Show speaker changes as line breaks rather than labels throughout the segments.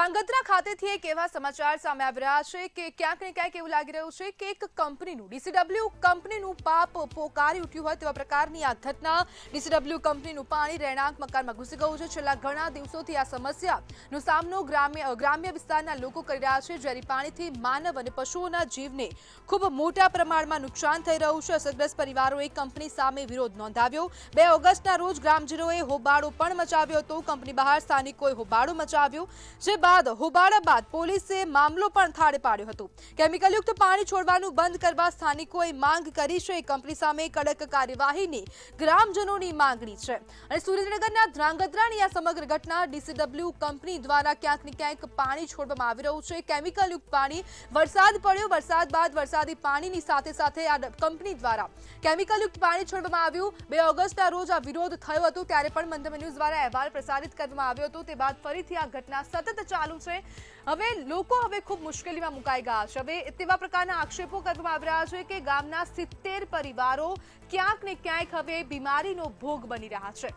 ધ્રાંગધ્રા ખાતેથી એક એવા સમાચાર સામે આવી રહ્યા છે કે ક્યાંક ને ક્યાંક એવું લાગી રહ્યું છે કે એક કંપનીનું ડીસીડબ્લ્યુ કંપનીનું પાપ પોકારી ઉઠ્યું હોય તેવા પ્રકારની આ ઘટના ડીસીડબ્લ્યુ કંપનીનું પાણી રહેણાંક મકાનમાં ઘૂસી ગયું છે। છેલ્લા ઘણા દિવસોથી આ સમસ્યાનો સામનો ગ્રામ્ય વિસ્તારના લોકો કરી રહ્યા છે, જ્યારે પાણીથી માનવ અને પશુઓના જીવને ખૂબ મોટા પ્રમાણમાં નુકસાન થઈ રહ્યું છે। અસરગ્રસ્ત પરિવારોએ કંપની સામે વિરોધ નોંધાવ્યો। 2 ઓગસ્ટના રોજ ગ્રામજનોએ હોબાળો પણ મચાવ્યો હતો। કંપની બહાર સ્થાનિકોએ હોબાળો મચાવ્યો, જે બાદ હોબાળા બાદ પોલીસે મામલો પણ થાળે પાડ્યો હતો। કેમિકલયુક્ત પાણી છોડવાનું બંધ કરવા સ્થાનિકોએ માંગ કરી છે। કંપની સામે કડક કાર્યવાહીની ગ્રામજનોની માંગણી છે। અને સુરેન્દ્રનગરના ધ્રાંગધ્રાની આ સમગ્ર ઘટના ડીસીડબ્લ્યુ કંપની દ્વારા ક્યાંક ને ક્યાંક પાણી છોડવામાં આવી રહ્યું છે। કેમિકલયુક્ત પાણી, વરસાદ પડ્યો, વરસાદ બાદ વરસાદી પાણીની સાથે સાથે આ કંપની દ્વારા કેમિકલયુક્ત પાણી છોડવામાં આવ્યું। 2 ઓગસ્ટના રોજ આ વિરોધ થયો હતો, ત્યારે પણ મંતવ્ય ન્યૂઝ દ્વારા અહેવાલ પ્રસારિત કરવામાં આવ્યો હતો। તે બાદ ફરીથી આ ઘટના સતત ચાલુ છે। હવે લોકો ખૂબ મુશ્કેલીમાં મુકાઈ ગયા છે। હવે તેવા પ્રકારના આક્ષેપો કરવામાં આવી રહ્યા છે કે ગામના 70 પરિવારો ક્યાંક ને ક્યાંક હવે બીમારીનો ભોગ બની રહ્યા છે।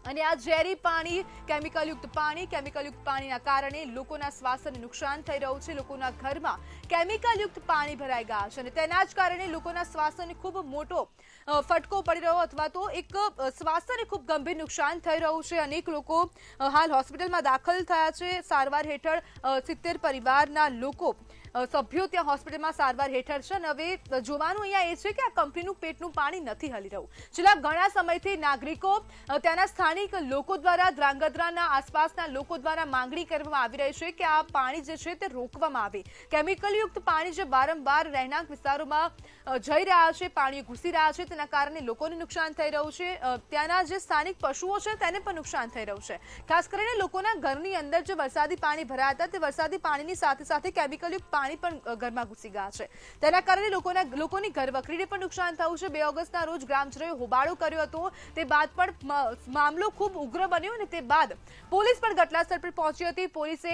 અને આ ઝેરી પાણી, કેમિકલયુક્ત પાણીના કારણે લોકોના સ્વાસ્થ્યને નુકસાન થઈ રહ્યું છે। લોકોના ઘરમાં કેમિકલયુક્ત પાણી ભરાઈ ગયા છે અને તેના જ કારણે લોકોના સ્વાસ્થ્યને ખૂબ મોટો ફટકો પડી રહ્યો અથવા તો એક સ્વાસ્થ્યને ખૂબ ગંભીર નુકસાન થઈ રહ્યું છે। અનેક લોકો હાલ હોસ્પિટલમાં દાખલ થયા છે સારવાર હેઠળ। 70 પરિવારના લોકો સભ્યો ત્યાં હોસ્પિટલમાં સારવાર હેઠળ છે। અને હવે જોવાનું અહીંયા એ છે કે આ કંપનીનું પેટનું પાણી નથી હલી રહ્યું। છેલ્લા ઘણા સમયથી નાગરિકો, ત્યાંના સ્થાનિક લોકો દ્વારા, ધ્રાંગધ્રાના આસપાસના લોકો દ્વારા માંગણી કરવામાં આવી રહી છે કે આ પાણી જે છે તે રોકવામાં આવે। કેમિકલયુક્ત પાણી જે વારંવાર રહેણાંક વિસ્તારોમાં જઈ રહ્યા છે, પાણી ઘૂસી રહ્યા છે, તેના કારણે લોકોને નુકસાન થઈ રહ્યું છે। ત્યાંના જે સ્થાનિક પશુઓ છે તેને પણ નુકસાન થઈ રહ્યું છે। ખાસ કરીને લોકોના ઘરની અંદર જે વરસાદી પાણી ભરાયા હતા, તે વરસાદી પાણીની સાથે સાથે કેમિકલયુક્ત પાણી પણ ઘરમાં ઘૂસી ગયા છે। તેના કારણે લોકોની ઘરવખરીને પણ નુકસાન થયું છે। 2 ઓગસ્ટના રોજ ગ્રામજનોએ હોબાળો કર્યો હતો, તે બાદ પણ મામલો ખૂબ ઉગ્ર બન્યો અને તે બાદ પોલીસ પણ ઘટનાસ્થળ પર પહોંચી હતી। પોલીસે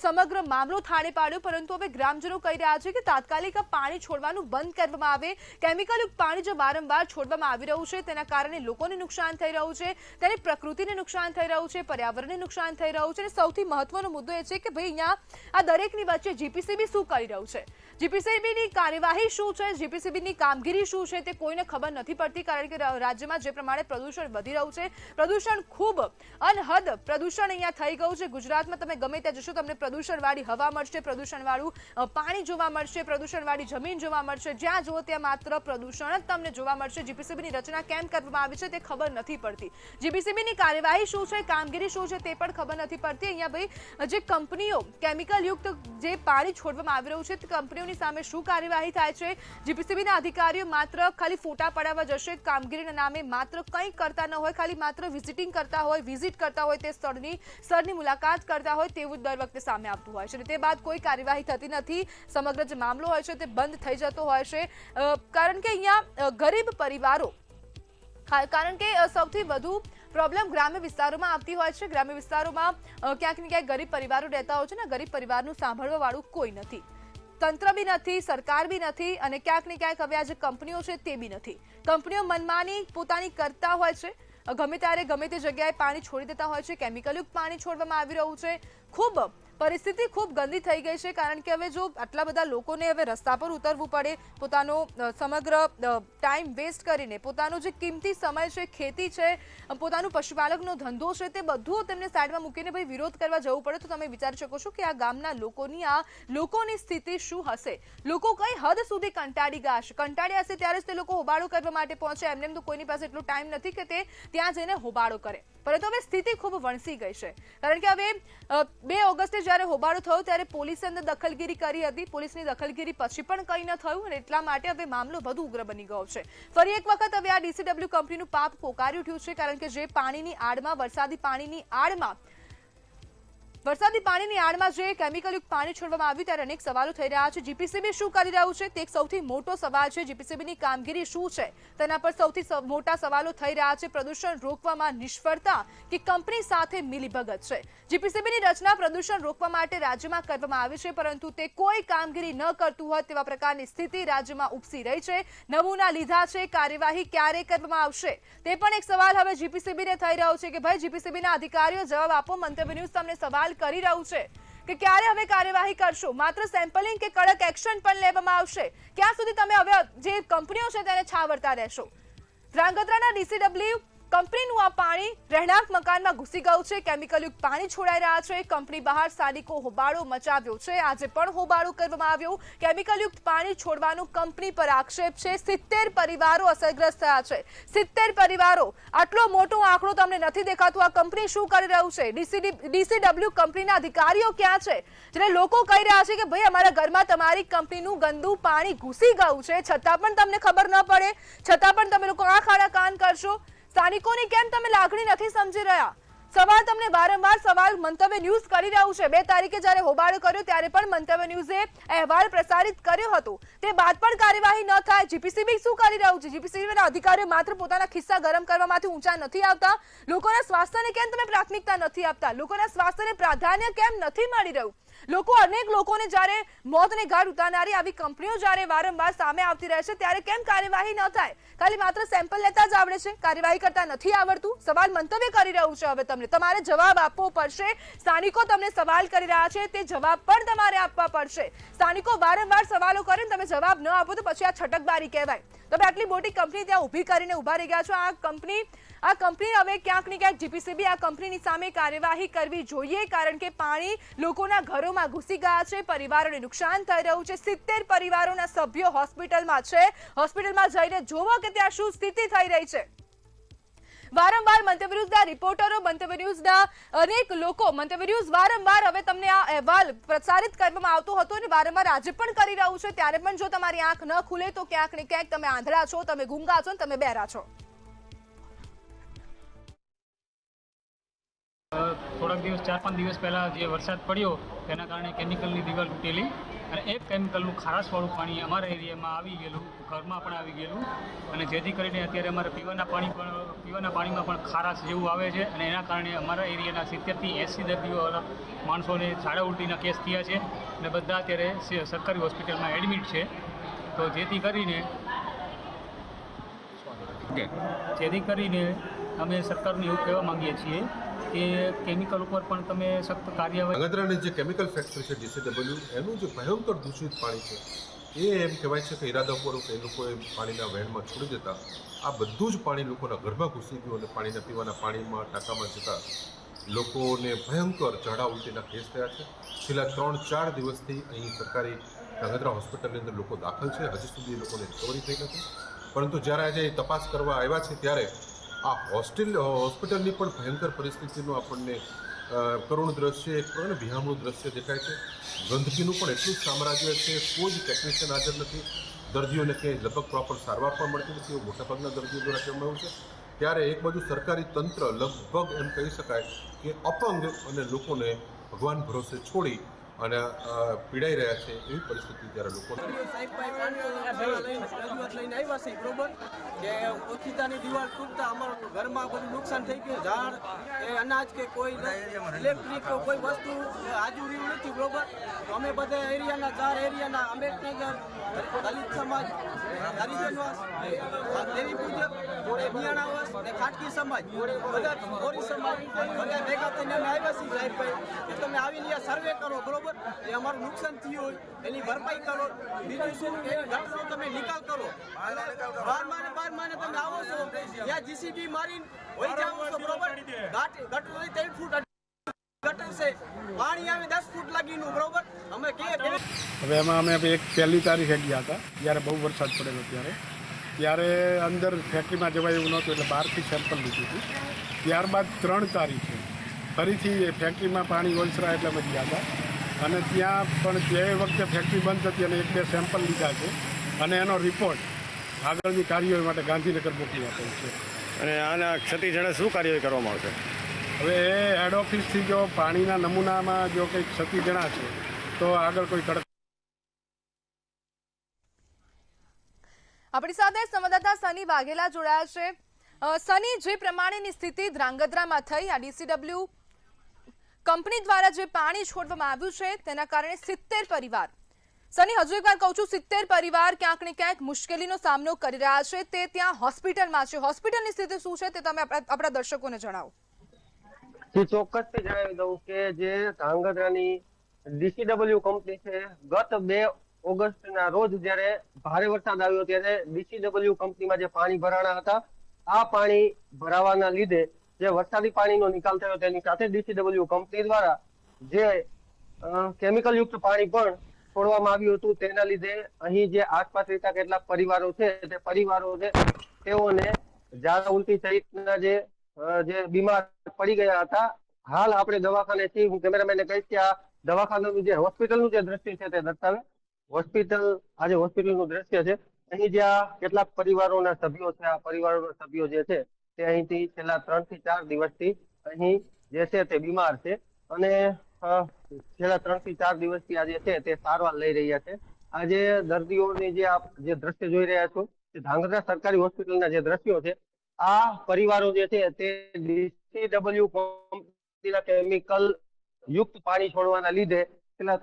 સમગ્ર મામલો થાળે પાડ્યો, પરંતુ હવે ગ્રામજનો કહી રહ્યા છે કે તાત્કાલિક પાણી છોડવાનું બંધ કરવામાં આવે। કેમિકલયુક્ત પાણી જે વારંવાર છોડવામાં આવી રહ્યું છે તેના કારણે લોકોને નુકસાન થઈ રહ્યું છે, તેની પ્રકૃતિને નુકસાન થઈ રહ્યું છે, પર્યાવરણને નુકસાન થઈ રહ્યું છે। અને સૌથી મહત્વનો મુદ્દો એ છે કે ભાઈ અહીંયા આ દરેકની વચ્ચે જીપીસીબી શું કરી રહ્યું છે, જીપીસીબીની કાર્યવાહી શું છે, જીપીસીબીની કામગીરી શું છે, તે કોઈને ખબર નથી પડતી। કારણ કે રાજ્યમાં જે પ્રમાણે પ્રદૂષણ વધી રહ્યું છે, પ્રદૂષણ ખૂબ અનહદ પ્રદૂષણ અહીંયા થઈ ગયું છે। ગુજરાતમાં તમે ગમે ત્યાં જશો તમને પ્રદૂષણવાળી હવા મળશે, પ્રદૂષણવાળું પાણી જોવા મળશે, પ્રદૂષણવાળી જમીન જોવા મળશે। જ્યાં જુઓ ત્યાં માત્ર પ્રદૂષણ જ તમને જોવા મળશે। જીપીસીબીની રચના કેમ કરવામાં આવી છે તે ખબર નથી પડતી, જીપીસીબીની કાર્યવાહી શું છે, કામગીરી શું છે તે પણ ખબર નથી પડતી। અહીંયા ભાઈ જે કંપનીઓ કેમિકલયુક્ત જે પાણી છોડવામાં આવી રહ્યું છે તે કંપનીઓની સામે શું કાર્યવાહી થાય છે? જીપીસીબીના અધિકારીઓ માત્ર ખાલી ફોટા પડાવવા જશે, કામગીરીના નામે માત્ર કંઈ કરતા ન હોય, ખાલી માત્ર વિઝિટ કરતા હોય, તે સ્થળની મુલાકાત કરતા હોય તેવું દર વખતે સામે આવતું હોય છે અને તે બાદ કોઈ કાર્યવાહી થતી નથી। સમગ્ર જે મામલો હોય છે તે બંધ થઈ જતો હોય છે, કારણ કે અહીંયા ગરીબ પરિવારો, કારણ કે સૌથી વધુ પ્રોબ્લેમ ગ્રામ્ય વિસ્તારોમાં આવતી હોય છે। ગ્રામ્ય વિસ્તારોમાં ક્યાંક ને ક્યાંક ગરીબ પરિવારો રહેતા હોય છે ને, ગરીબ પરિવારનું સાંભળવા વાળું કોઈ નથી, તંત્ર બી નથી, સરકાર બી નથી અને ક્યાંક ને ક્યાંક હવે આ જે કંપનીઓ છે તે બી નથી। કંપનીઓ મનમાની પોતાની કરતા હોય છે, ગમે ત્યારે ગમે તે જગ્યાએ પાણી છોડી દેતા હોય છે, કેમિકલયુક્ત પાણી છોડવામાં આવી રહ્યું છે। પરિસ્થિતિ ખૂબ ગંદી થઈ ગઈ છે, કારણ કે હવે જો આટલા બધા લોકોને હવે રસ્તા પર ઉતરવું પડે, પોતાનો સમગ્ર ટાઈમ વેસ્ટ કરીને, પોતાનો જે કિંમતી સમય છે, ખેતી છે, પોતાનું પશુપાલકનો ધંધો છે, તે બધું તેમને સાઈડમાં મૂકીને ભાઈ વિરોધ કરવા જવું પડે, તો તમે વિચારી શકો છો કે આ ગામના લોકોની સ્થિતિ શું હશે। લોકો કઈ હદ સુધી કંટાળી ગયા હશે, કંટાળ્યા હશે ત્યારે જ તે લોકો હોબાળો કરવા માટે પહોંચે। એમને તો કોઈની પાસે એટલો ટાઈમ નથી કે તે ત્યાં જઈને હોબાળો કરે, પરંતુ હવે સ્થિતિ ખૂબ વણસી ગઈ છે। કારણ કે હવે 2 ઓગસ્ટે જ્યારે હોબાળો થયો ત્યારે પોલીસે અંદર દખલગીરી કરી હતી, પોલીસની દખલગીરી પછી પણ કંઈ ન થયું અને એટલા માટે હવે મામલો વધુ ઉગ્ર બની ગયો છે। ફરી એક વખત હવે આ ડીસીડબ્લ્યુ કંપનીનું પાપ પોકારી ઉઠ્યું છે, કારણ કે જે પાણીની આડમાં, વરસાદી પાણીની આડમાં જે કેમિકલયુક્ત પાણી છોડવામાં આવ્યું ત્યારે અનેક સવાલો થઈ રહ્યા છે। જીપીસીબી શું કરી રહ્યું છે તે એક સૌથી મોટો સવાલ છે। જીપીસીબીની કામગીરી શું છે તેના પર સૌથી મોટા સવાલો થઈ રહ્યા છે। પ્રદૂષણ રોકવામાં નિષ્ફળતા કે કંપની સાથે મિલીભગત છે? જીપીસીબીની રચના પ્રદૂષણ રોકવા માટે રાજ્યમાં કરવામાં આવી છે, પરંતુ તે કોઈ કામગીરી ન કરતું હોય તેવા પ્રકારની સ્થિતિ રાજ્યમાં ઉપસી રહી છે। નમૂના લીધા છે, કાર્યવાહી ક્યારે કરવામાં આવશે તે પણ એક સવાલ હવે જીપીસીબીને થઈ રહ્યો છે કે ભાઈ જીપીસીબીના અધિકારીઓ જવાબ આપો। મંતવ્ય ન્યૂઝ તમને સવાલ કરી રહ્યું છે। કે ક્યારે હવે કાર્યવાહી કરશો? માત્ર સેમ્પલિંગ કે કડક એક્શન પણ લેવામાં આવશે? ક્યાં સુધી તમે હવે જે કંપનીઓ છે તેને છાવરતા રહેશો? ધ્રાંગધ્રાના ડીસીડબ્લ્યુ કંપનીનું આ પાણી રહેણાંક મકાનમાં ઘૂસી ગયું છે. કેમિકલયુક્ત પાણી છોડાઈ રહ્યા છે. કંપની બહાર સ્થાનિકો હોબાળો મચાવ્યો છે. આજે પણ હોબાળો કરવામાં આવ્યો. કેમિકલયુક્ત પાણી છોડવાનું કંપની પર આક્ષેપ છે. 70 પરિવારો અસરગ્રસ્ત થયા છે. 70 પરિવારો. આટલો મોટો આંકડો તમને નથી દેખાતો? આ કંપની શું કરી રહ્યું છે? ડીસીડબ્લ્યુ કંપનીના અધિકારીઓ ક્યાં છે? જ્યારે લોકો કહી રહ્યા છે કે ભાઈ અમારા ઘરમાં તમારી કંપનીનું ગંદુ પાણી ઘૂસી ગયું છે, છતાં પણ તમને ખબર ન પડે, છતાં પણ તમે લોકો આંખ આડા કાન કરશો. સ્થાનિકોની કેમ તમે લાગણી નથી સમજી રહ્યા? સવાલ તમને વારંવાર સવાલ મંતવ્ય ન્યૂઝ કરી રહ્યું છે. 2 તારીખે જ્યારે હોબાળો કર્યો ત્યારે પણ મંતવ્ય ન્યૂઝે અહેવાલ પ્રસારિત કર્યો હતો. તે બાદ પણ કાર્યવાહી ન થાય. જીપીસીબી શું કરી રહ્યું છે? જીપીસીબીના અધિકારીઓ માત્ર પોતાના ખિસ્સા ગરમ કરવામાંથી ઊંચા નથી આવતા? લોકોના સ્વાસ્થ્યને કેમ તમે પ્રાથમિકતા નથી આપતા? લોકોના સ્વાસ્થ્યને પ્રાધાન્ય કેમ નથી મળી રહ્યું? અનેક લોકોને જ્યારે મોતને ઘાટ ઉતારનારી આવી કંપનીઓ જ્યારે વારંવાર સામે આવતી રહે છે ત્યારે કેમ કાર્યવાહી ન થાય? ખાલી માત્ર સેમ્પલ લેતા જ આવડે છે, કાર્યવાહી કરતા નથી આવડતું? સવાલ મંતવ્ય કરી રહ્યું છે. હવે તમારે જવાબ આપવો પડશે. સ્થાનિકો તમને સવાલ કરી રહ્યા છે, તે જવાબ પણ તમારે આપવા પડશે. સ્થાનિકો વારંવાર સવાલો કરે, તમે જવાબ ન આપો તો પછી આ છટકબારી કહેવાય. તમે આટલી મોટી કંપની ત્યાં ઊભી કરીને ઊભા રહી ગયા છો. આ કંપની હવે ક્યાંક ને ક્યાંક જીપીસીબી આ કંપનીની સામે કાર્યવાહી કરવી જોઈએ, કારણ કે પાણી લોકોના ઘરોમાં ઘૂસી ગયા છે. પરિવારોને નુકસાન થઈ રહ્યું છે. 70 પરિવારોના સભ્યો હોસ્પિટલમાં છે. હોસ્પિટલમાં જઈને જોવો કે ત્યાં શું સ્થિતિ થઈ રહી છે. વારંવાર મંતવ્ય ન્યૂઝના રિપોર્ટરો, મંતવ્ય ન્યૂઝના અનેક લોકો, મંતવ્ય ન્યૂઝ વારંવાર હવે તમને આ અહેવાલ પ્રસારિત કરવામાં આવતો હતો અને વારંવાર આજે પણ કરી રહ્યું છે. ત્યારે પણ જો તમારી આંખ ન ખુલે તો ક્યાંક ને ક્યાંક તમે આંધળા છો, તમે ગૂંગા છો, તમે બહેરા છો.
થોડાક દિવસ 4-5 દિવસ પહેલાં જે વરસાદ પડ્યો તેના કારણે કેમિકલની દિવાલ તૂટેલી અને એ કેમિકલનું ખારાશવાળું પાણી અમારા એરિયામાં આવી ગયેલું, ઘરમાં પણ આવી ગયેલું, અને જેથી કરીને અત્યારે અમારે પીવાના પાણીમાં પણ ખારાશ જેવું આવે છે. અને એના કારણે અમારા એરિયાના 70થી 80 દર્દીઓ માણસોને ઝાડા ઉલટીના કેસ થયા છે અને બધા અત્યારે સરકારી હોસ્પિટલમાં એડમિટ છે. તો જેથી કરીને અમે સરકારને એવું કહેવા માંગીએ છીએ કે કેમિકલ ઉપર પણ તમે સખ્ત કાર્યવાહી.
ધ્રાંગધ્રાની જે કેમિકલ ફેક્ટરી છે ડીસીડબ્લ્યુ, એનું જે ભયંકર દૂષિત પાણી છે એ એમ કહેવાય છે કે ઇરાદાપૂર્વક એ લોકોએ પાણીના વહેણમાં છોડી દેતા આ બધું જ પાણી લોકોના ઘરમાં ઘૂસી ગયું અને પાણીના પીવાના પાણીમાં ટાંકામાં જતા લોકોને ભયંકર ઝાડા ઉલટીના કેસ થયા છે. છેલ્લા 3-4 દિવસથી અહીં સરકારી ધ્રાંગધ્રા હોસ્પિટલની અંદર લોકો દાખલ છે. હજી સુધી એ લોકોને રિકવરી થઈ નથી. પરંતુ જ્યારે આજે તપાસ કરવા આવ્યા છે ત્યારે આ હોસ્પિટલની પણ ભયંકર પરિસ્થિતિનું આપણને કરુણ દ્રશ્ય, એક પ્રકારનું વિહામણું દ્રશ્ય દેખાય છે. ગંદકીનું પણ એટલું જ સામ્રાજ્ય છે. કોઈ જ ટેકનિશિયન હાજર નથી. દર્દીઓને ક્યાંય લગભગ પ્રોપર સારવાર પણ મળતી નથી એવું મોટાભાગના દર્દીઓ દ્વારા કહેવામાં આવ્યું છે. ત્યારે એક બાજુ સરકારી તંત્ર લગભગ એમ કહી શકાય કે અપંગ અને લોકોને ભગવાન ભરોસે છોડી અને પીડાઈ રહ્યા છે એવી પરિસ્થિતિ જ્યારે લોકો
લઈને આવ્યા છે બરોબર કે ઓછીતાની દિવાલ તૂટતા અમારું ઘરમાં બધું નુકસાન થઈ ગયું. ઝાડ કે અનાજ કે કોઈ ઇલેક્ટ્રિક કોઈ વસ્તુ હાજરી નથી બરોબર. અમે બધા એરિયાના 4 એરિયાના આંબેડકર, દલિત સમાજ, હરિજનવાસ, દેવી પૂજક, બિયાણાવાસ અને ખાટકી સમાજ, બધા ગોરી સમાજ બધા ભેગા થઈને અમે આવ્યા છીએ સાહેબભાઈ કે તમે આવીને સર્વે કરો બરોબર. એ અમારું નુકસાન થયું હોય એની ભરપાઈ કરો. બીજું શું કે ગટરનો તમે નિકાલ કરો. 12 મહિને તમે આવો છો ત્યાં જીસીબી મારીને વહી જાઓ છો બરોબર. ગટર 3 ફૂટ ગટર છે, પાણી આવે 10 ફૂટ લાગીનું બરોબર. અમે
હવે એમાં અમે 1 તારીખે ગયા હતા જ્યારે બહુ વરસાદ પડેલો ત્યારે અંદર ફેક્ટરીમાં જવાય એવું નહોતું એટલે બહારથી સેમ્પલ લીધું હતું. ત્યારબાદ 3 તારીખે ફરીથી ફેક્ટરીમાં પાણી ઓલસરા એટલે અમે ગયા હતા અને ત્યાં પણ જે વખતે ફેક્ટરી બંધ હતી અને 1-2 સેમ્પલ લીધા છે અને એનો રિપોર્ટ આગળની કાર્યવાહી માટે ગાંધીનગર મોકલી આપેલ છે.
અને આના ક્ષતિ જણે શું કાર્યવાહી કરવામાં આવશે?
હવે એ હેડ ઓફિસથી જો પાણીના નમૂનામાં જો કંઈક ક્ષતિ જણાશે તો આગળ કોઈ કડક.
આપણી સાથે સંવાદદાતા સની વાઘેલા જોડાયા છે. સની, જે પ્રમાણેની સ્થિતિ ધ્રાંગધ્રામાં થઈ, આ ડીસીડબ્લ્યુ કંપની દ્વારા જે પાણી છોડવામાં આવ્યું છે તેના કારણે 70 પરિવાર, સની હજુ એકવાર કહું છું, 70 પરિવાર ક્યાંક ને ક્યાંક મુશ્કેલીનો સામનો કરી રહ્યા છે. તે ત્યાં હોસ્પિટલમાં છે. હોસ્પિટલની સ્થિતિ શું છે તે તમે આપણા દર્શકોને જણાવો.
ચોક્કસથી જણાવી દઉં કે જે ધ્રાંગધ્રાની DCW કંપની છે ગત 2 ઓગસ્ટના રોજ જ્યારે ભારે વરસાદ આવ્યો ત્યારે DCW કંપનીમાં જે પાણી ભરાણા હતા આ પાણી ભરાવાના લીધે જે વરસાદી પાણીનો નિકાલ થયો તેની સાથે DCW કંપની દ્વારા જે કેમિકલ યુક્ત પાણી પણ છોડવામાં આવ્યું હતું તેના લીધે અહીં જે આસપાસ રહેતા કેટલાક પરિવારો છે તે પરિવારો છે તેઓને ઝાડા ઉલટી સહિતના જે બીમાર પડી ગયા હતા. હાલ આપણે દવાખાને છીએ. હું કેમેરામેનને કહીશ કે આ દવાખાનાનું જે હોસ્પિટલનું જે દ્રશ્ય છે તે દર્શાવે. હોસ્પિટલનું દ્રશ્ય છે. અહીં જ્યાં કેટલાક પરિવારોના સભ્યો છે આ પરિવારોના સભ્યો જે છે તે અહીંથી છેલ્લા 3 થી 4 દિવસથી અહીં જે છે તે બીમાર છે અને છેલ્લા 3 થી 4 દિવસથી આજે છે તે સારવાર લઈ રહ્યા છે. આજે દર્દીઓની જે દ્રશ્ય જોઈ રહ્યા છો તે ધાંગધ્રા સરકારી હોસ્પિટલના જે દ્રશ્યો છે આ પરિવારો જે છે તે DCW કંપનીના કેમિકલ યુક્ત પાણી છોડવાના લીધે છેલ્લા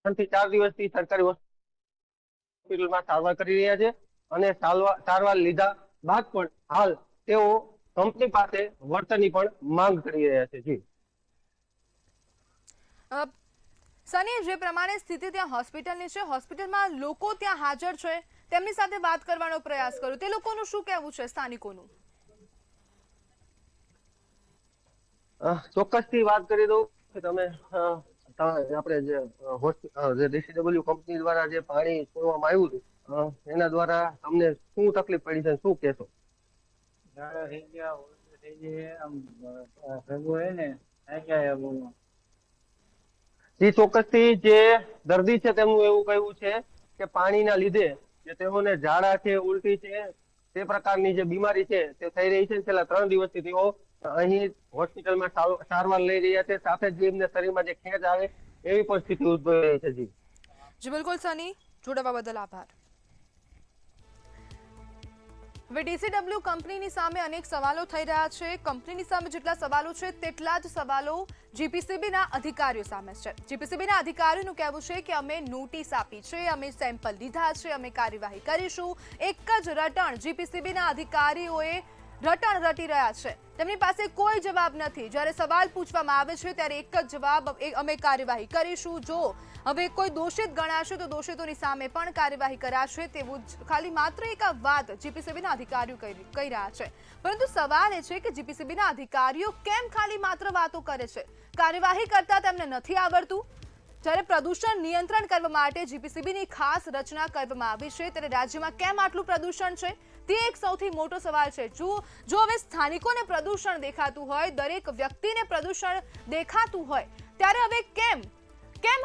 3 થી 4 દિવસથી સરકારી હોસ્પિટલમાં સારવાર કરી રહ્યા છે અને સારવાર લીધા બાદ પણ હાલ તેઓ કંપની પાસે વળતરની પણ માંગ કરી રહ્યા છે. જી
સની, જે પ્રમાણે સ્થિતિ ત્યાં હોસ્પિટલની છે, હોસ્પિટલમાં લોકો ત્યાં હાજર છે, તેમની સાથે વાત કરવાનો પ્રયાસ કર્યો, તે લોકોનું શું કહેવું છે સ્થાનિકોનું?
ચોક્કસથી વાત કરી દઉં કે તમે આપણે જે DCW કંપની દ્વારા જે પાણી છોડવામાં આવ્યું હતું એના દ્વારા તમને શું તકલીફ પડી છે શું કહેશો? જી ચોક્કસથી જે દર્દી છે તેમનું એવું કહેવું છે કે પાણીના લીધે જે તેઓને ઝાડા છે, ઉલટી છે, તે પ્રકારની જે બીમારી છે તે થઈ રહી છે. છેલ્લા 3 દિવસથી તેઓ અહીં હોસ્પિટલમાં સારવાર લઈ રહ્યા છે. સાથે જ એમને શરીરમાં જે ખેંચ આવે એવી પણ સ્થિતિ ઉદ્ભવી રહી છે.
જી બિલકુલ સની, જોડાવા બદલ આભાર. હવે DCW કંપનીની સામે અનેક સવાલો થઈ રહ્યા છે. કંપનીની સામે જેટલા સવાલો છે તેટલા જ સવાલો GPCBના અધિકારીઓ સામે છે. GPCBના અધિકારીઓનું કહેવું છે કે અમે નોટિસ આપી છે, અમે સેમ્પલ લીધા છે, અમે કાર્યવાહી કરીશું. એક જ રટણ GPCBના અધિકારીઓએ રટણ રટી રહ્યા છે. તેમની પાસે કોઈ જવાબ નથી. જ્યારે સવાલ પૂછવામાં આવે છે ત્યારે એક જ જવાબ, અમે કાર્યવાહી કરીશું. જો હવે કોઈ દોષિત ગણાશે તો દોષિતોની સામે પણ કાર્યવાહી કરાશે, તેવું ખાલી માત્ર એક વાત GPCBના અધિકારીઓ કહી રહ્યા છે. પરંતુ સવાલ એ છે કે GPCBના અધિકારીઓ કેમ ખાલી માત્ર વાતો કરે છે? કાર્યવાહી કરતા તેમને નથી આવડતું? જ્યારે પ્રદૂષણ નિયંત્રણ કરવા માટે GPCBની ખાસ રચના કરવામાં આવી છે ત્યારે રાજ્યમાં કેમ આટલું પ્રદૂષણ છે તે એક સૌથી મોટો સવાલ છે. જો હવે સ્થાનિકોને પ્રદૂષણ દેખાતું હોય, દરેક વ્યક્તિને પ્રદૂષણ દેખાતું હોય, ત્યારે હવે કેમ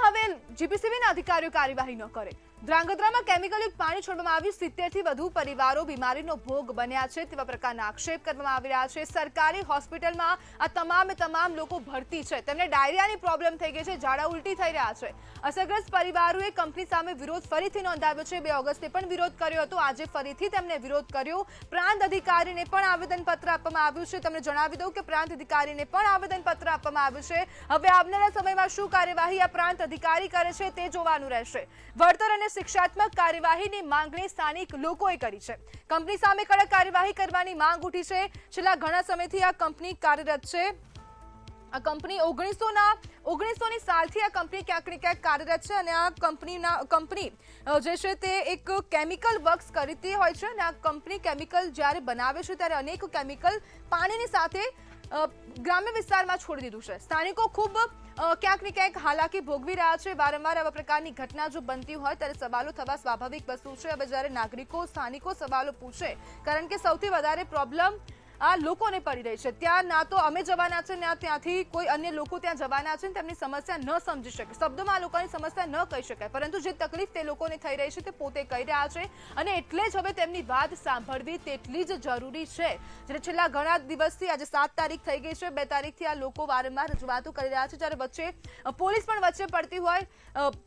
હવે GPCBના અધિકારીઓ કાર્યવાહી ન કરે? ધ્રાંગધ્રામાં કેમિકલયુક્ત પાણી છોડવામાં આવ્યું, 70 થી વધુ પરિવારો બીમારીનો ભોગ બન્યા છે તેવા પ્રકારના આક્ષેપ કરવામાં આવી રહ્યા છે. સરકારી હોસ્પિટલમાં આ તમામ લોકો ભરતી છે, તેમને ડાયરિયાની પ્રોબ્લેમ થઈ ગઈ છે, ઝાડા ઉલટી થઈ રહ્યા છે. અસરગ્રસ્ત પરિવારોએ કંપની સામે વિરોધ ફરીથી નોંધાવ્યો છે. 2 ઓગસ્ટે પણ વિરોધ કર્યો હતો, આજે ફરીથી તેમને વિરોધ કર્યો. પ્રાંત અધિકારીને પણ આવેદનપત્ર આપવામાં આવ્યું છે. તમને જણાવી દઉં કે પ્રાંત અધિકારીને પણ આવેદનપત્ર આપવામાં આવ્યું છે. હવે આવનારા સમયમાં શું કાર્યવાહી આ પ્રાંત અધિકારી કરે છે તે જોવાનું રહેશે. વળતર અને શિક્ષાત્મક કાર્યવાહીની માંગણી સ્થાનિક લોકોએ કરી છે. કંપની સામે કડક કાર્યવાહી કરવાની માંગ ઉઠી છે. છેલ્લા ઘણા સમયથી આ કંપની કાર્યરત છે. આ કંપની 1900ની સાલથી આ કંપની ક્યાંક ને ક્યાંક કાર્યરત છે અને આ કંપની જે છે તે એક કેમિકલ વર્ક્સ કરતી હોય છે અને આ કંપની કેમિકલ જ્યારે બનાવે છે ત્યારે અનેક કેમિકલ પાણીની સાથે ગ્રામ્ય વિસ્તારમાં છોડી દીધું છે. સ્થાનિકો ખૂબ ક્યાંક ને ક્યાંક હાલાકી ભોગવી રહ્યા છે. વારંવાર આવા પ્રકારની ઘટના જો બનતી હોય ત્યારે સવાલો થવા સ્વાભાવિક વસ્તુ છે. હવે જ્યારે સ્થાનિકો સવાલો પૂછે, કારણ કે સૌથી વધારે પ્રોબ્લેમ આ લોકોને પડી રહી છે. ત્યાં ના તો અમે જવાના છે, ના ત્યાંથી કોઈ અન્ય લોકો ત્યાં જવાના છે, તેમની સમસ્યા ન સમજી શકે, શબ્દોમાં લોકોની સમસ્યા ન કહી શકાય, પરંતુ જે તકલીફ તે લોકોને થઈ રહી છે તે પોતે કહી રહ્યા છે અને એટલે જ હવે તેમની વાત સાંભળવી તેટલી જ જરૂરી છે. જ્યારે છેલ્લા ઘણા દિવસથી, આજે 7 તારીખ થઈ ગઈ છે, 2 તારીખથી આ લોકો વારંવાર રજૂઆતો કરી રહ્યા છે. જ્યારે વચ્ચે પોલીસ પણ વચ્ચે પડતી હોય,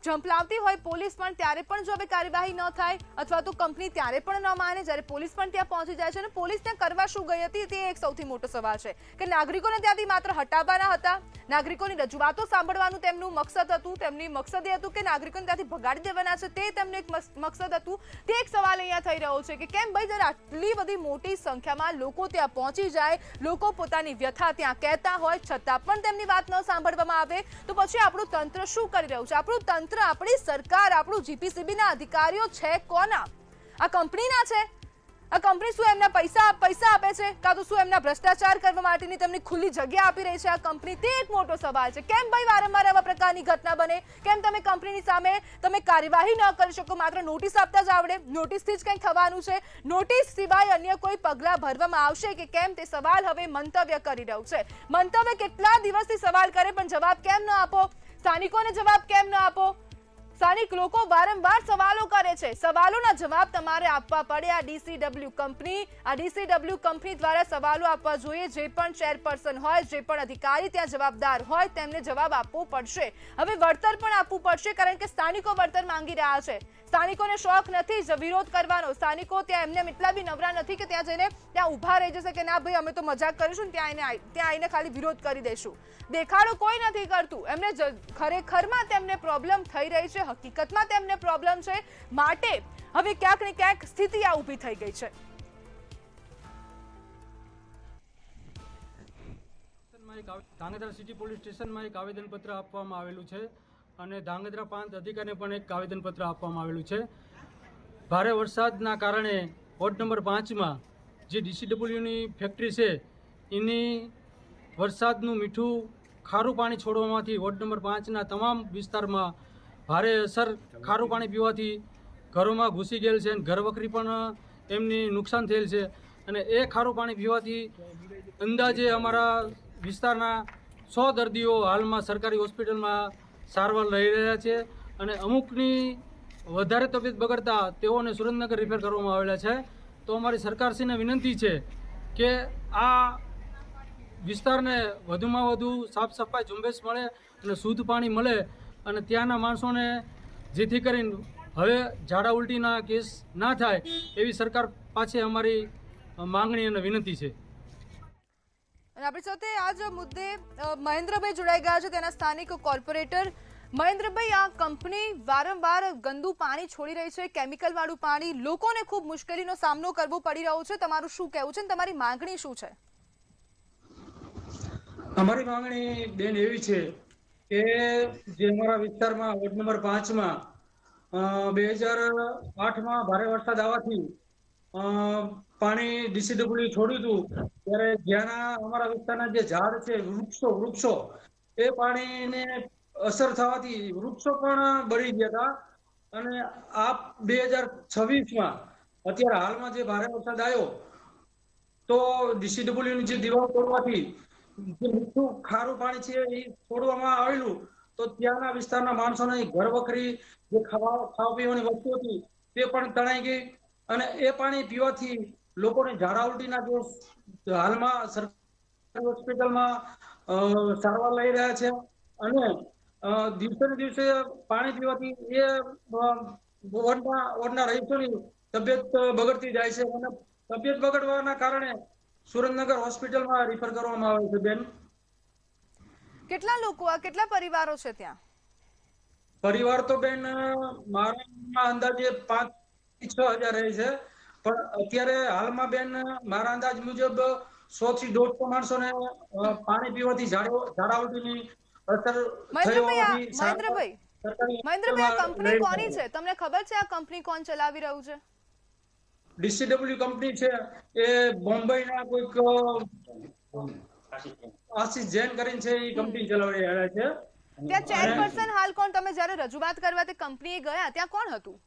ઝંપલાવતી હોય પોલીસ પણ, ત્યારે પણ જો હવે કાર્યવાહી ન થાય અથવા તો કંપની ત્યારે પણ ન માને, જ્યારે પોલીસ પણ ત્યાં પહોંચી જાય છે અને પોલીસ ત્યાં કરવા શું ગઈ હતી નથી તે એક સૌથી મોટો સવાલ છે કે નાગરિકોને ત્યાંથી માત્ર હટાવવાના હતા, નાગરિકોની રજૂઆતો સાંભળવાનું તેમનું મકસદ હતું, તેમની મકસદ એ હતું કે નાગરિકોને ત્યાંથી ભગાડી દેવાના છે તે તેમનું એક મકસદ હતું. તે એક સવાલ અહીંયા થઈ રહ્યો છે કે કેમ ભાઈ જ્યારે આટલી બધી મોટી સંખ્યામાં લોકો ત્યાં પહોંચી જાય, લોકો પોતાની વ્યથા ત્યાં કહેતા હોય છતાં પણ તેમની વાત ન સાંભળવામાં આવે તો પછી આપણું તંત્ર શું કરી રહ્યું છે? આપણું તંત્ર, આપણી સરકાર, આપણું જીપીસીબીના અધિકારીઓ છે કોના? આ કંપનીના છે? આ કંપની શું એમના પૈસા આપે છે, કાં તો શું એમના ભ્રષ્ટાચાર કરવા માટેની તેમની ખુલ્લી જગ્યા આપી રહી છે આ કંપની? તે એક મોટો સવાલ છે. કેમ ભાઈ વારંવાર આવા પ્રકારની ઘટના બને? કેમ તમે કંપનીની સામે તમે કાર્યવાહી ન કરી શકો? માત્ર નોટિસ આપતા જ આવડે? નોટિસથી જ કંઈક થવાનું છે? નોટિસ સિવાય અન્ય કોઈ પગલાં ભરવામાં આવશે કે કેમ? તે સવાલ હવે મંતવ્ય કરી રહ્યું છે. મંતવ્ય કેટલા દિવસથી સવાલ કરે પણ જવાબ કેમ ન આપો? સ્થાનિકોને જવાબ કેમ ન આપો? સ્થાનિક લોકો વારંવાર સવાલો કરે છે. સવાલોના જવાબ તમારે આપવા પડે. આ ડીસીડબ્લ્યુ કંપની દ્વારા સવાલો આપવા જોઈએ. જે પણ ચેરપર્સન હોય, જે પણ અધિકારી ત્યાં જવાબદાર હોય તેમને જવાબ આપવો પડશે. હવે વળતર પણ આપવું પડશે કારણ કે સ્થાનિકો વળતર માંગી રહ્યા છે. સ્થાનિકોને શોખ નથી જ વિરોધ કરવાનો. સ્થાનિકો ત્યાં એમને એટલા બી નવરા નથી કે ત્યાં જઈને ત્યાં ઊભા રહી જશે કે ના ભાઈ અમે તો મજાક કરીશું ને ત્યાં આવીને ખાલી વિરોધ કરી દઈશું. દેખાડો કોઈ નથી કરતું. એમને ખરેખરમાં તેમને પ્રોબ્લેમ થઈ રહી છે, હકીકતમાં તેમને પ્રોબ્લેમ છે, માટે હવે ક્યાંક ને ક્યાંક સ્થિતિ આ ઊભી થઈ ગઈ છે.
ધાંગધ્રા સિટી પોલીસ સ્ટેશનમાં એક આવેદનપત્ર આપવામાં આવેલું છે અને ધાંગધ્રા પ્રાંત અધિકારીને પણ એક આવેદનપત્ર આપવામાં આવેલું છે. ભારે વરસાદના કારણે વોર્ડ નંબર 5માં જે ડીસીડબ્લ્યુની ફેક્ટરી છે એની વરસાદનું મીઠું ખારું પાણી છોડવામાંથી વોર્ડ નંબર 5ના તમામ વિસ્તારમાં ભારે અસર ખારું પાણી પીવાથી ઘરોમાં ઘૂસી ગયેલ છે અને ઘરવખરી પણ એમની નુકસાન થયેલ છે. અને એ ખારું પાણી પીવાથી અંદાજે અમારા વિસ્તારના 100 દર્દીઓ હાલમાં સરકારી હોસ્પિટલમાં સારવાર લઈ રહ્યા છે અને અમુકની વધારે તબિયત બગડતા તેઓને સુરેન્દ્રનગર રિફર કરવામાં આવેલા છે. તો અમારી સરકારશ્રીને વિનંતી છે કે આ વિસ્તારને વધુમાં વધુ સાફ સફાઈ ઝુંબેશ મળે અને શુદ્ધ પાણી મળે અને ત્યાંના માણસોને જેથી કરીને હવે ઝાડા ઉલટીના કેસ ના થાય એવી સરકાર પાસે અમારી માંગણી અને વિનંતી છે.
અને આપણી સાથે આ જ મુદ્દે મહેન્દ્રભાઈ જોડાઈ ગયા છે, તેના સ્થાનિક કોર્પોરેટર. મહેન્દ્રભાઈ, આ કંપની વારંવાર ગંદુ પાણી છોડી રહી છે, કેમિકલ વાળું પાણી. લોકોને ખૂબ મુશ્કેલીનો સામનો કરવો પડી રહ્યો છે. તમારું શું કહેવું છે અને તમારી માંગણી શું છે?
અમારી માંગણી બેન એવી છે કે જે અમારા વિસ્તારમાં વોર્ડ નંબર 5માં 2008માં ભારે વરસાદ આવવાથી પાણી ડીસીડબ્લ્યુ છોડ્યું હતું ત્યારે જ્યાંના અમારા વિસ્તારના જે ઝાડ છે, વૃક્ષો એ પાણીને અસર થવાથી વૃક્ષો પણ બળી ગયા હતા. અને આ 2026માં અત્યારે હાલમાં જે ભારે વરસાદ આવ્યો તો ડીસીડબ્લ્યુની જે દિવાલ તોડવાથી જે મીઠું ખારું પાણી છે એ છોડવામાં આવેલું તો ત્યાંના વિસ્તારના માણસોને ઘર વખરી જે ખાવા પીવાની વસ્તુ હતી તે પણ તણાઈ ગઈ અને એ પાણી પીવાથી લોકોને ઝાડા ઉલટીના જે હાલમાં સરકારી હોસ્પિટલમાં સારવાર લઈ રહ્યા છે અને દિવસે ને દિવસે પાણી પીવાથી એ વોર્ડના રહીશોની તબિયત બગડતી જાય છે અને તબિયત બગડવાના કારણે સુરેન્દ્રનગર હોસ્પિટલમાં રિફર કરવામાં આવે છે. બેન,
કેટલા લોકો, કેટલા પરિવારો છે ત્યાં?
પરિવાર તો બેન મારા અંદાજે 5 થી 6 હજાર રહે છે, પણ અત્યારે હાલમાં બેન મારા અંદાજ મુજબ 100 થી 150 માણસોને પાણી પીવાથી ઝાડા ઉલટીની અસર થઈ હોવાથી
મહેન્દ્રભાઈ, આ કંપની કોની છે? તમને ખબર છે આ કંપની કોણ ચલાવી રહ્યું છે?
ડીસીડબ્લ્યુ કંપની છે એ બોમ્બેના કોઈક આશીષ જૈન કરીને છે એ કંપની ચલાવી રહ્યા છે.
ત્યાં ચેરપર્સન હાલ કોણ? તમે જ્યારે રજૂઆત કરવા તે કંપનીએ ગયા ત્યાં કોણ હતું?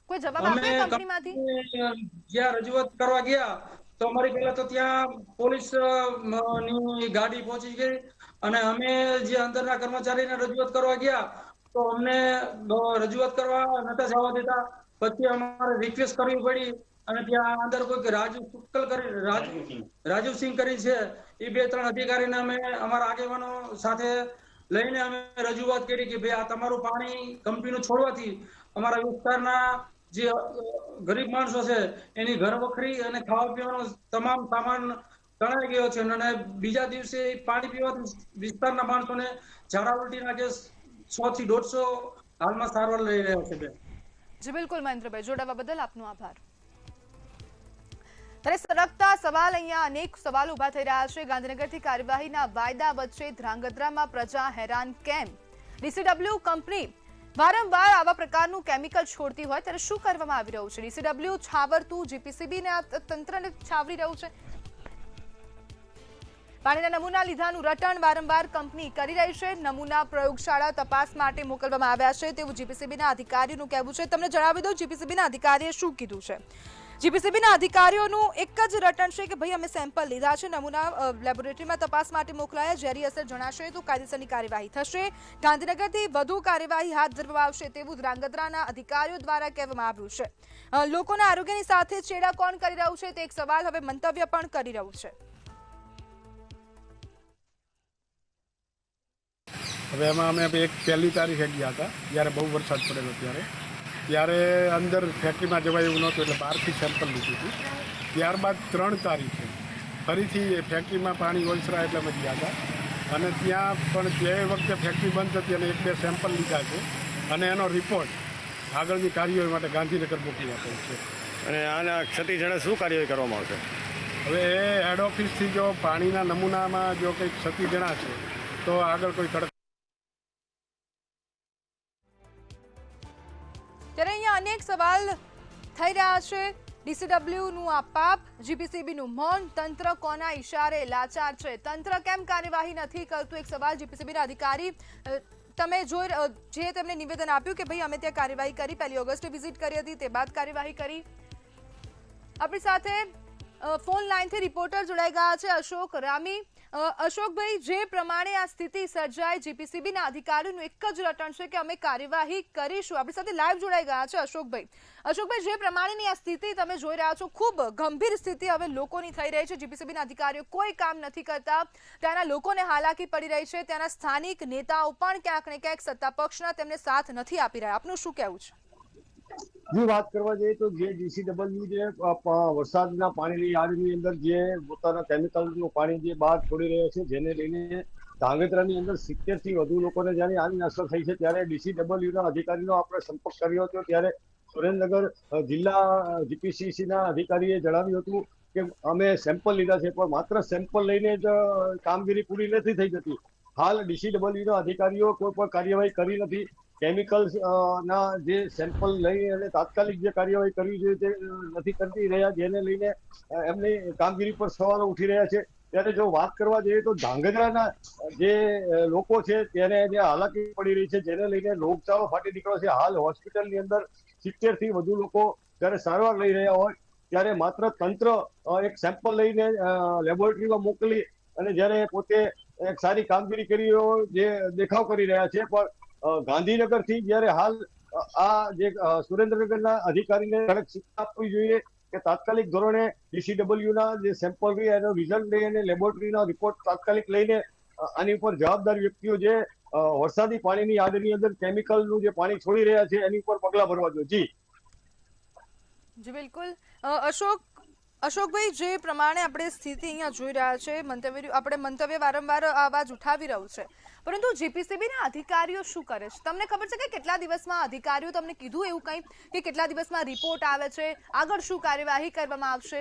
કોઈ જવાબ આપ્યો કંપનીમાંથી?
જ્યાં રજૂઆત કરવા ગયા તો અમારી પહેલા તો ત્યાં પોલીસ ની ગાડી પહોંચી ગઈ અને અમે જે અંદરના કર્મચારીને રજૂઆત કરવા ગયા તો અમને રજૂઆત કરવા નતા જવા દેતા. પછી અમારે રિક્વેસ્ટ કરવી પડી અને ત્યાં અંદર કોઈક રાજુસિંહ કરી છે એ 2-3 અધિકારીને અમે અમારા આગેવાનો સાથે લઈને અમે રજૂઆત કરી કે ભાઈ આ તમારું પાણી કંપનીનું છોડવાથી અમારા વિસ્તારના જે ગરીબ માણસો છે એની ઘર વખરી અને ખાવા પીવાનો તમામ સામાન તણાઈ ગયો છે અને બીજા દિવસે પાણી પીવાથી વિસ્તારના માણસોને ઝાડા ઉલટીના કેસ 100 થી 150 હાલમાં સારવાર લઈ રહ્યા છે બેન.
જી બિલકુલ મહેન્દ્રભાઈ, જોડાવા બદલ આપનો આભાર. ત્યારે સરકતા સવાલ, અહીંયા અનેક સવાલો ઉભા થઈ રહ્યા છે. ગાંધીનગરથી કાર્યવાહીના વાયદા વચ્ચે ધ્રાંગધ્રામાં પ્રજા હેરાન કેમ? DCW કંપની વારંવાર આવા પ્રકારનું કેમિકલ છોડતી હોય ત્યારે શું કરવામાં આવી રહ્યું છે? DCW છાવરતું GPCBને આ તંત્રને છાવરી રહ્યું છે. પાણીના નમૂના લીધાનું રટણ વારંવાર કંપની કરી રહી છે. નમૂના પ્રયોગશાળા તપાસ માટે મોકલવામાં આવ્યા છે તેવું GPCBના અધિકારીઓનું કહેવું છે. તમને જણાવી દઉં GPCBના અધિકારીએ શું કીધું છે. GPCBના અધિકારીઓનું એક જ રટણ છે કે ભાઈ અમે સેમ્પલ લીધા છે, નમૂના લેબોરેટરીમાં તપાસ માટે મોકલાયા, ઝેરી અસર જણાશે તો કાયદેસરની કાર્યવાહી થશે. ગાંધીનગરથી વધુ કાર્યવાહી હાથ ધરવામાં આવશે તેવું ધ્રાંગધ્રાના અધિકારીઓ દ્વારા કહેવામાં આવ્યું છે. લોકોના આરોગ્યની સાથે ચેડા કોણ કરી રહ્યું છે તે એક સવાલ હવે મંતવ્ય પણ કરી રહ્યું છે.
હવે એમાં અમે 1 તારીખે ગયા હતા જ્યારે બહુ વરસાદ પડેલો ત્યારે અંદર ફેક્ટરીમાં જવાય એવું નહોતું એટલે બહારથી સેમ્પલ લીધું હતું. ત્યારબાદ 3 તારીખે ફરીથી ફેક્ટરીમાં પાણી ઓલસરા એટલે અમે ગયા હતા અને ત્યાં પણ તે વખતે ફેક્ટરી બંધ હતી અને 1-2 સેમ્પલ લીધા છે અને એનો રિપોર્ટ આગળની કાર્યવાહી માટે ગાંધીનગર મોકલી આપેલ છે.
અને આના ક્ષતિ જણે શું કાર્યવાહી કરવામાં આવશે?
હવે એ હેડ ઓફિસથી જો પાણીના નમૂનામાં જો કંઈક ક્ષતિ જણાશે તો આગળ કોઈ કડક.
ત્યારે અહીંયા અનેક સવાલ થઈ રહ્યા છે. DCWનું આ પાપ, GPCBનું મૌન, તંત્ર કોના ઇશારે લાચાર છે? તંત્ર કેમ કાર્યવાહી નથી કરતું? એક સવાલ GPCBના અધિકારી તમે જે તેમને નિવેદન આપ્યું કે ભાઈ અમે ત્યાં કાર્યવાહી કરી, 1 ઓગસ્ટે વિઝિટ કરી હતી, તે બાદ કાર્યવાહી કરી. આપણી સાથે ફોન લાઈનથી રિપોર્ટર જોડાઈ ગયા છે અશોક રામી. અશોકભાઈ, જે પ્રમાણે આ સ્થિતિ સર્જાય, GPCBના અધિકારીઓનું એક જ રટણ છે કે અમે કાર્યવાહી કરીશું. આપણી સાથે લાઈવ જોડાઈ ગયા છે અશોકભાઈ. અશોકભાઈ, જે પ્રમાણેની આ સ્થિતિ તમે જોઈ રહ્યા છો, ખૂબ ગંભીર સ્થિતિ હવે લોકોની થઈ રહી છે. GPCBના અધિકારીઓ કોઈ કામ નથી કરતા, ત્યાંના લોકોને હાલાકી પડી રહી છે. ત્યાંના સ્થાનિક નેતાઓ પણ ક્યાંક ને ક્યાંક સત્તા પક્ષના તેમને સાથ નથી આપી રહ્યા. આપનું શું કહેવું છે?
જો વાત કરવા જઈએ તો જે DCW જે વરસાદના પાણીની યાર્ડની અંદર જે પોતાના કેમિકલનું પાણી જે બહાર છોડી રહ્યો છે, જેને લઈને ધાંગધ્રાની અંદર 70 થી વધુ લોકોને જ્યારે આની અસર થઈ છે ત્યારે DCWના અધિકારીનો આપણે સંપર્ક કર્યો હતો. ત્યારે સુરેન્દ્રનગર જિલ્લા GPCCના અધિકારીએ જણાવ્યું હતું કે અમે સેમ્પલ લીધા છે પણ માત્ર સેમ્પલ લઈને જ કામગીરી પૂરી નથી થઈ જતી. હાલ DCWના અધિકારીઓ કોઈ પણ કાર્યવાહી કરી નથી. કેમિકલ્સ ના જે સેમ્પલ લઈ અને તાત્કાલિક જે કાર્યવાહી કરવી જોઈએ તે નથી કરતી રહ્યા, જેને લઈને એમની કામગીરી પર સવાલો ઉઠી રહ્યા છે. ત્યારે જો વાત કરવા જઈએ તો ધાંગધ્રાના જે લોકો છે તેને જે હાલાકી પડી રહી છે, જેને લઈને રોગચાળો ફાટી નીકળ્યો છે. હાલ હોસ્પિટલની અંદર 70 થી વધુ લોકો જ્યારે સારવાર લઈ રહ્યા હોય ત્યારે માત્ર તંત્ર એક સેમ્પલ લઈને લેબોરેટરીમાં મોકલી અને જ્યારે પોતે એક સારી કામગીરી કરી જે દેખાવ કરી રહ્યા છે. પણ ગાંધીનગરથી જ્યારે હાલ આ જે સુરેન્દ્રનગરના અધિકારીને કડક શિક્ષા આપવી જોઈએ કે તાત્કાલિક ધોરણે DCWના જે સેમ્પલ રહી એનો રિઝલ્ટ લઈ અને લેબોરેટરીનો રિપોર્ટ તાત્કાલિક લઈને આની ઉપર જવાબદાર વ્યક્તિઓ જે વરસાદી પાણીની યાર્ડની અંદર કેમિકલનું જે પાણી છોડી રહ્યા છે એની ઉપર પગલાં ભરવા જોઈએ.
જી બિલકુલ. અશોકભાઈ, જે પ્રમાણે આપણે સ્થિતિ અહીંયા જોઈ રહ્યા છે, મંતવ્ય વારંવાર અવાજ ઉઠાવી રહ્યું છે, પરંતુ GPCBના અધિકારીઓ શું કરે છે? તમને ખબર છે કે કેટલા દિવસમાં અધિકારીઓ તમને કીધું એવું કંઈ કે કેટલા દિવસમાં રિપોર્ટ આવે છે, આગળ શું કાર્યવાહી કરવામાં આવશે?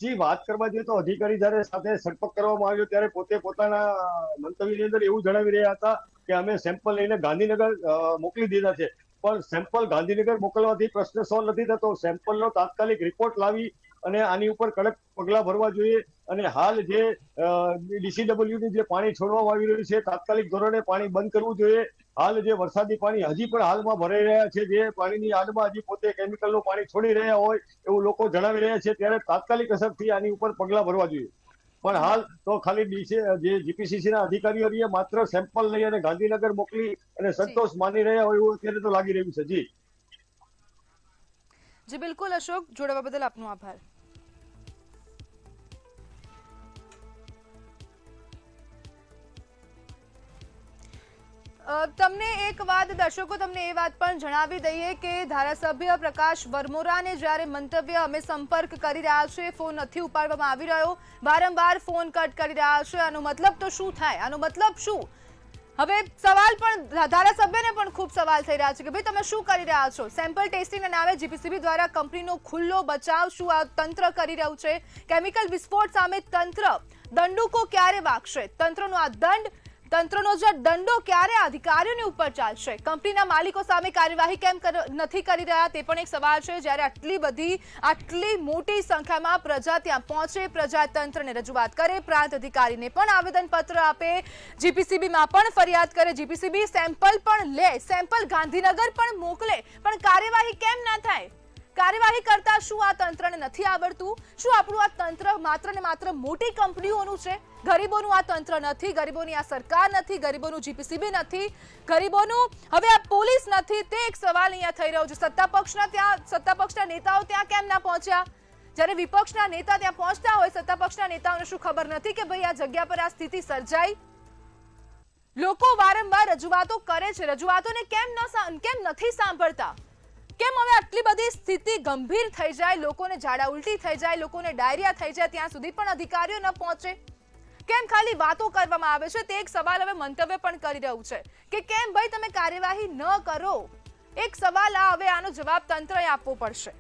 જી, વાત કરવા જઈએ તો અધિકારી જ્યારે સાથે સંપર્ક કરવામાં આવ્યો ત્યારે પોતે પોતાના મંતવ્યની અંદર એવું જણાવી રહ્યા હતા કે અમે સેમ્પલ લઈને ગાંધીનગર મોકલી દીધા છે. પણ સેમ્પલ ગાંધીનગર મોકલવાથી પ્રશ્ન સોલ્વ નથી થતો. સેમ્પલનો તાત્કાલિક રિપોર્ટ લાવી અને આની ઉપર કડક પગલાં ભરવા જોઈએ. અને હાલ જે DCWની જે પાણી છોડવામાં આવી રહ્યું છે તાત્કાલિક ધોરણે પાણી બંધ કરવું જોઈએ. હાલ જે વરસાદી પાણી હજી પણ હાલમાં ભરાઈ રહ્યા છે, જે પાણીની યાર્ડમાં હજી પોતે કેમિકલનું પાણી છોડી રહ્યા હોય એવું લોકો જણાવી રહ્યા છે, ત્યારે તાત્કાલિક અસરથી આની ઉપર પગલાં ભરવા જોઈએ. પણ હાલ તો ખાલી જે GPCCના અધિકારીઓ માત્ર સેમ્પલ લઈ અને ગાંધીનગર મોકલી અને સંતોષ માની રહ્યા હોય એવું અત્યારે તો લાગી રહ્યું છે.
જી બિલકુલ અશોક, જોડાવા બદલ આપનો આભાર. તમને એક વાત દર્શકો તમને એ વાત પણ જણાવી દઈએ કે ધારાસભ્ય પ્રકાશ વરમોરાને જ્યારે મંતવ્ય અમે સંપર્ક કરી રહ્યા છે, ફોન નથી ઉપાડવામાં આવી રહ્યો, વારંવાર ફોન કટ કરી રહ્યા છે, આનો મતલબ તો શું થાય? આનો મતલબ શું? હવે સવાલ પણ ધારાસભ્યને પણ ખૂબ સવાલ થઈ રહ્યા છે કે ભાઈ તમે શું કરી રહ્યા છો? સેમ્પલ ટેસ્ટિંગના નામે જીપીસીબી દ્વારા કંપનીનો ખુલ્લો બચાવ શું આ તંત્ર કરી રહ્યું છે? કેમિકલ વિસ્ફોટ સામે તંત્ર દંડુકો ક્યારે વાગશે? તંત્રનો જે દંડો ક્યારે અધિકારીઓની ઉપર ચાલશે? કંપનીના માલિકો સામે કાર્યવાહી કેમ નથી કરી રહ્યા તે પણ એક સવાલ છે. જ્યારે આટલી મોટી સંખ્યામાં પ્રજા ત્યાં પહોંચે, પ્રજા તંત્રને રજૂઆત કરે, પ્રાંત અધિકારીને પણ આવેદનપત્ર આપે, જીપીસીબીમાં પણ ફરિયાદ કરે, જીપીસીબી સેમ્પલ પણ લે, સેમ્પલ ગાંધીનગર પણ મોકલે, પણ કાર્યવાહી કેમ ના થાય? કાર્યવાહી કરતા શું આ તંત્રને નથી આવડતું? શું આપણું આ તંત્ર માત્ર ને માત્ર મોટી કંપનીઓનું છે? ગરીબોનું આ તંત્ર નથી, ગરીબોની આ સરકાર નથી, ગરીબોનું જીપીસીબી નથી, ગરીબોનું હવે આ પોલીસ નથી. તે એક સવાલ અહીંયા થઈ રહ્યો છે. સત્તા પક્ષના નેતાઓ ત્યાં કેમ ના પહોંચ્યા? જ્યારે વિપક્ષના નેતા ત્યાં પહોંચતા હોય, સત્તા પક્ષના નેતાઓને શું ખબર નથી કે ભાઈ આ જગ્યા પર આ સ્થિતિ સર્જાઈ? લોકો વારંવાર રજૂઆતો કરે છે, રજૂઆતોને કેમ નથી સાંભળતા? કેમ હવે આટલી બધી સ્થિતિ ગંભીર થઈ જાય, લોકોને ઝાડા ઉલટી થઈ જાય, લોકોને ડાયરિયા થઈ જાય, ત્યાં સુધી પણ અધિકારીઓ ન પહોંચે? કેમ ખાલી વાતો કરવામાં આવે છે? તે એક સવાલ હવે મંતવ્ય પણ કરી રહ્યું છે કે કેમ ભાઈ તમે કાર્યવાહી ન કરો? એક સવાલ આ, હવે આનો જવાબ તંત્રએ આપવો પડશે.